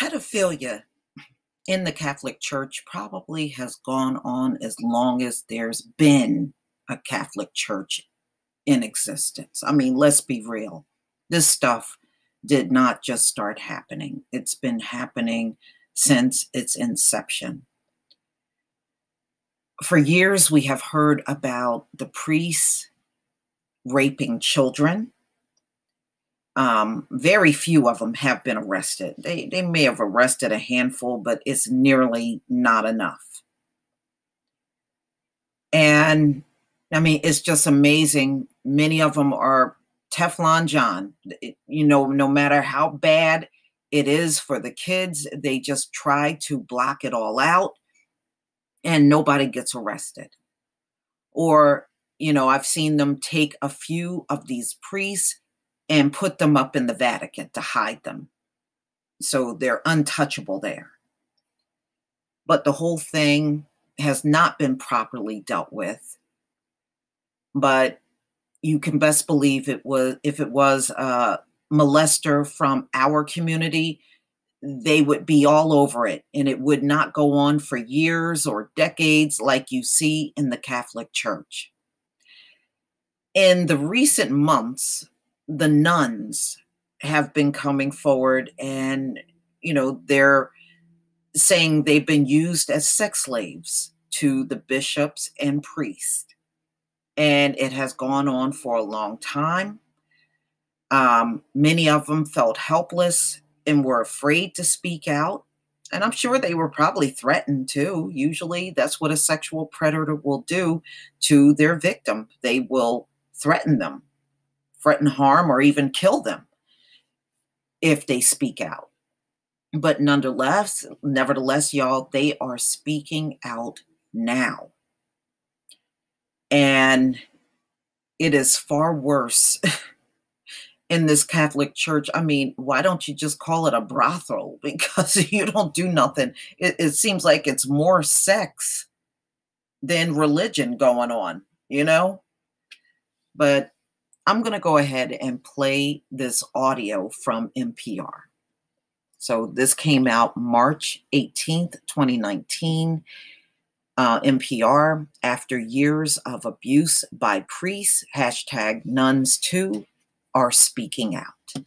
pedophilia in the Catholic Church probably has gone on as long as there's been a Catholic Church in existence. I mean, let's be real. This stuff did not just start happening. It's been happening since its inception. For years, we have heard about the priests raping children. Very few of them have been arrested. They may have arrested a handful, but it's nearly not enough. And I mean, it's just amazing. Many of them are Teflon John. No matter how bad it is for the kids, they just try to block it all out and nobody gets arrested. Or, I've seen them take a few of these priests and put them up in the Vatican to hide them. So they're untouchable there. But the whole thing has not been properly dealt with. But you can best believe if it was a molester from our community, they would be all over it. And it would not go on for years or decades like you see in the Catholic Church. In the recent months, the nuns have been coming forward and, they're saying they've been used as sex slaves to the bishops and priests. And it has gone on for a long time. Many of them felt helpless and were afraid to speak out. And I'm sure they were probably threatened too. Usually that's what a sexual predator will do to their victim. They will threaten them. Threaten harm, or even kill them if they speak out. But nevertheless, y'all, they are speaking out now. And it is far worse in this Catholic Church. I mean, why don't you just call it a brothel? Because you don't do nothing. It seems like it's more sex than religion going on, But I'm going to go ahead and play this audio from NPR. So this came out March 18th, 2019. NPR, after years of abuse by priests, #nuns too are speaking out.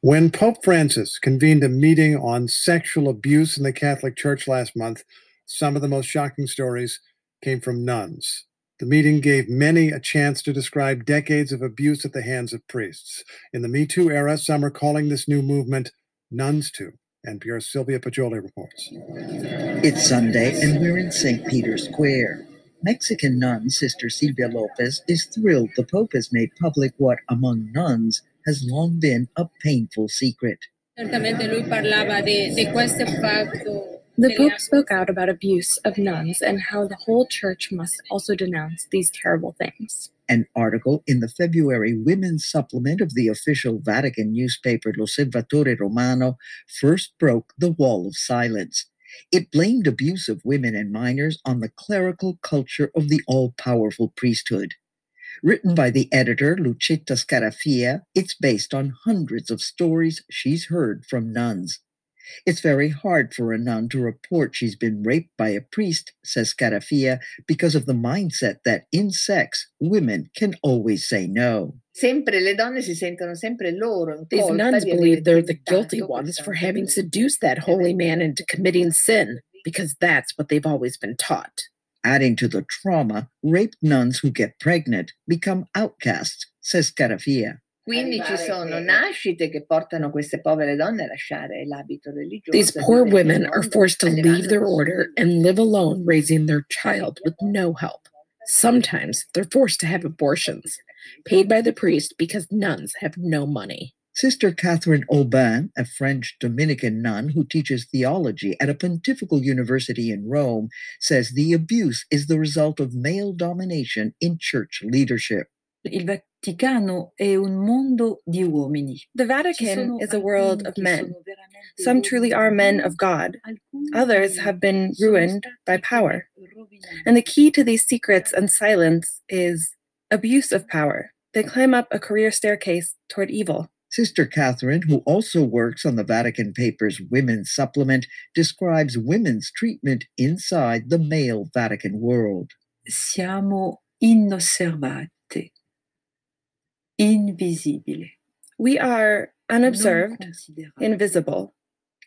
When Pope Francis convened a meeting on sexual abuse in the Catholic Church last month, some of the most shocking stories came from nuns. The meeting gave many a chance to describe decades of abuse at the hands of priests. In the Me Too era, some are calling this new movement Nuns Too. NPR's Sylvia Poggioli reports. It's Sunday, and we're in St. Peter's Square. Mexican nun Sister Silvia Lopez is thrilled the Pope has made public what, among nuns, has long been a painful secret. The Pope spoke out about abuse of nuns and how the whole church must also denounce these terrible things. An article in the February women's supplement of the official Vatican newspaper L'Osservatore Romano first broke the wall of silence. It blamed abuse of women and minors on the clerical culture of the all-powerful priesthood. Written by the editor Lucetta Scarafia, it's based on hundreds of stories she's heard from nuns. It's very hard for a nun to report she's been raped by a priest, says Scarafia, because of the mindset that in sex, women can always say no. These nuns believe they're the guilty ones for having seduced that holy man into committing sin, because that's what they've always been taught. Adding to the trauma, raped nuns who get pregnant become outcasts, says Scarafia. These poor women are forced to leave their order and live alone, raising their child with no help. Sometimes they're forced to have abortions, paid by the priest because nuns have no money. Sister Catherine Aubin, a French Dominican nun who teaches theology at a pontifical university in Rome, says the abuse is the result of male domination in church leadership. The Vatican is a world of men. Some truly are men of God. Others have been ruined by power. And the key to these secrets and silence is abuse of power. They climb up a career staircase toward evil. Sister Catherine, who also works on the Vatican paper's Women's Supplement, describes women's treatment inside the male Vatican world. Siamo inosservate, invisibili. We are unobserved, invisible,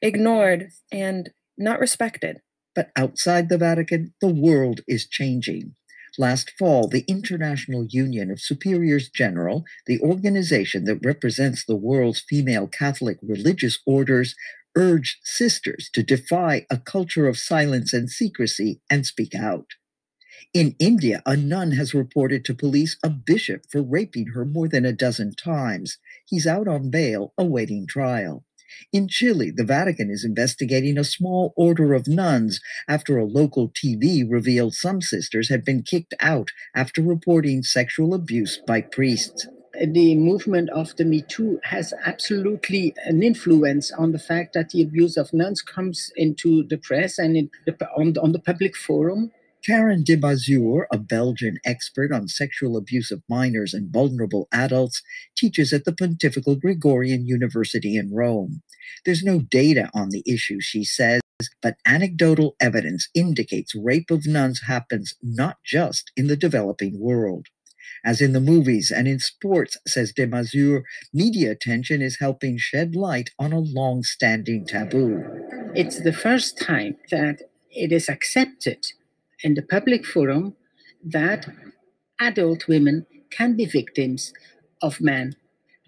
ignored, and not respected. But outside the Vatican, the world is changing. Last fall, the International Union of Superiors General, the organization that represents the world's female Catholic religious orders, urged sisters to defy a culture of silence and secrecy and speak out. In India, a nun has reported to police a bishop for raping her more than a dozen times. He's out on bail, awaiting trial. In Chile, the Vatican is investigating a small order of nuns after a local TV revealed some sisters had been kicked out after reporting sexual abuse by priests. The movement of the Me Too has absolutely an influence on the fact that the abuse of nuns comes into the press and on the public forum. Karen de Mazur, a Belgian expert on sexual abuse of minors and vulnerable adults, teaches at the Pontifical Gregorian University in Rome. There's no data on the issue, she says, but anecdotal evidence indicates rape of nuns happens not just in the developing world. As in the movies and in sports, says de Mazur, media attention is helping shed light on a long-standing taboo. It's the first time that it is accepted in the public forum that adult women can be victims of men.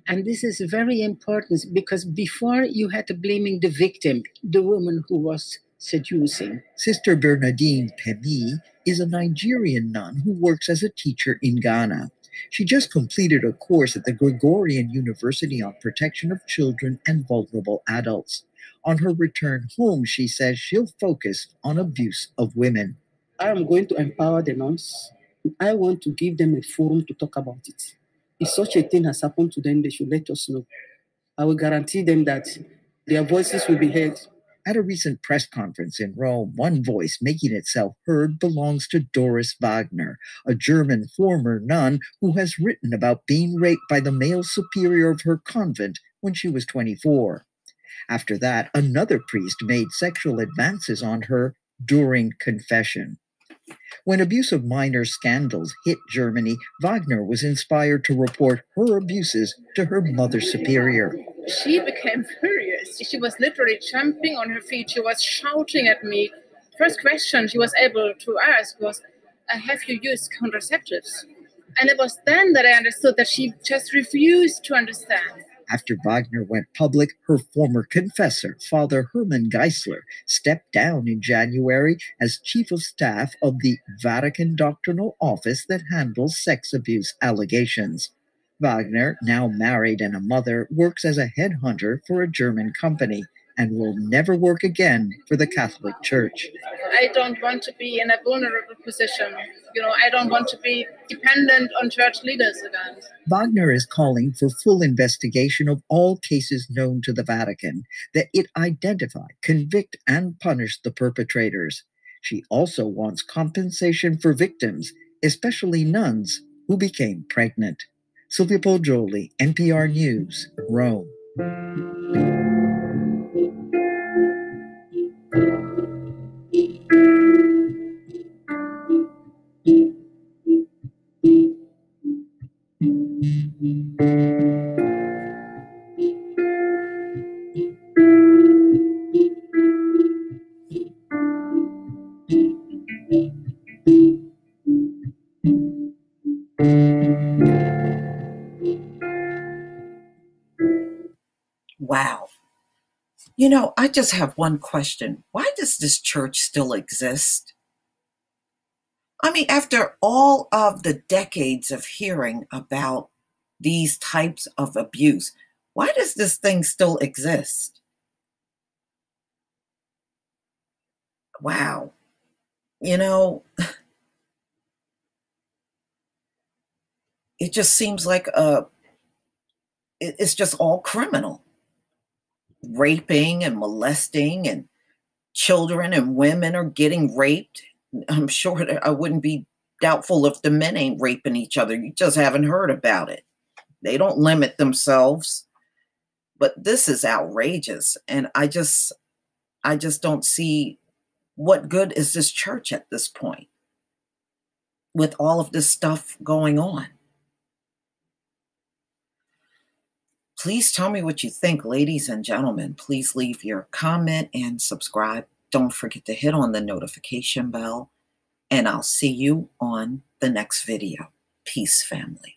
And this is very important because before you had to blaming the victim, the woman who was seducing. Sister Bernadine Pemi is a Nigerian nun who works as a teacher in Ghana. She just completed a course at the Gregorian University on protection of children and vulnerable adults. On her return home, she says she'll focus on abuse of women. I am going to empower the nuns. I want to give them a forum to talk about it. If such a thing has happened to them, they should let us know. I will guarantee them that their voices will be heard. At a recent press conference in Rome, one voice making itself heard belongs to Doris Wagner, a German former nun who has written about being raped by the male superior of her convent when she was 24. After that, another priest made sexual advances on her during confession. When abuse of minor scandals hit Germany, Wagner was inspired to report her abuses to her mother superior. She became furious. She was literally jumping on her feet. She was shouting at me. First question she was able to ask was, have you used contraceptives? And it was then that I understood that she just refused to understand. After Wagner went public, her former confessor, Father Hermann Geisler, stepped down in January as chief of staff of the Vatican Doctrinal Office that handles sex abuse allegations. Wagner, now married and a mother, works as a headhunter for a German company and will never work again for the Catholic Church. I don't want to be in a vulnerable position. I don't want to be dependent on church leaders again. Wagner is calling for full investigation of all cases known to the Vatican, that it identify, convict, and punish the perpetrators. She also wants compensation for victims, especially nuns who became pregnant. Silvia Poggioli, NPR News, Rome. Wow. I just have one question. Why does this church still exist? I mean, after all of the decades of hearing about these types of abuse, why does this thing still exist? Wow. It just seems like it's just all criminal. Raping and molesting, and children and women are getting raped. I'm sure that I wouldn't be doubtful if the men ain't raping each other. You just haven't heard about it. They don't limit themselves. But this is outrageous. And I just don't see what good is this church at this point with all of this stuff going on. Please tell me what you think, ladies and gentlemen. Please leave your comment and subscribe. Don't forget to hit on the notification bell, and I'll see you on the next video. Peace, family.